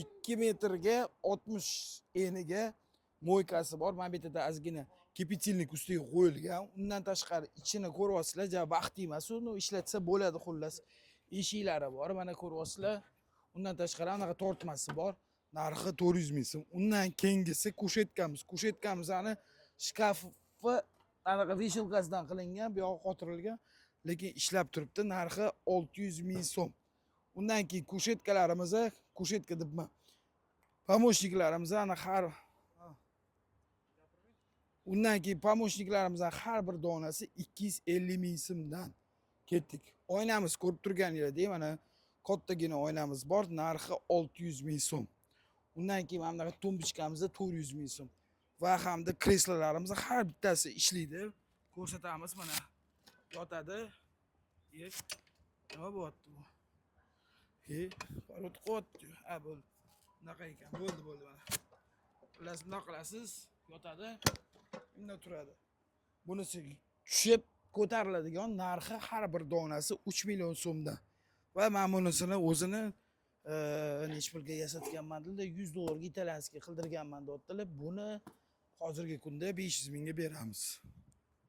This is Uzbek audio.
2 metrga 60 eniga moykasi bor. Mana bu yerda ozgina kipitilnik ustiga qo'yilgan. Undan tashqari ichini ko'ryapsizlar, ja vaqti emas, uni ishlatsa bo'ladi xullas. Eshiklari bor, mana ko'ryapsizlar. Undan tashqari anaqa tortmasi bor. Narxi 400 ming so'm. Undan keyingisi kushetkamiz. Kushetkamizni shkafi anaqa vishelkasidan qilingan, bu yoqqa qotirilgan, lekin ishlab turibdi. Narxi 600 ming so'm. Undan keyin kushetkalarimiz, kushetka debman. Pomoshniklarimiz ana har Undan keyin pomoshniklarimizdan har bir donasi 250 ming so'mdan ketdik. Oynamiz ko'rib turganingizdek, mana kattagina oynamiz bor, narxi 600 ming so'm. Undan keyin mana bunaqa tumbichkamizda 400 ming so'm. Va hamda kreslolarimiz har bittasi ishlaydi. Ko'rsatamiz, mana yotadi. Nima bo'lyapti bu? Parod qo'yapti. Ha, bo'ldi. Bunaqa ekan. Bo'ldi mana. Xullas bunaqa qilasiz, yotadi. Bunda turadi. Bunisi tushib ko'tariladigan narxi har bir donasi 3 million so'mdan. Va men bunisini o'zini necha pulga yasatganman dedi, 100 dollarga italyanskiy qildirganman deyaptilar. Buni hozirgi kunda 500 mingga beramiz.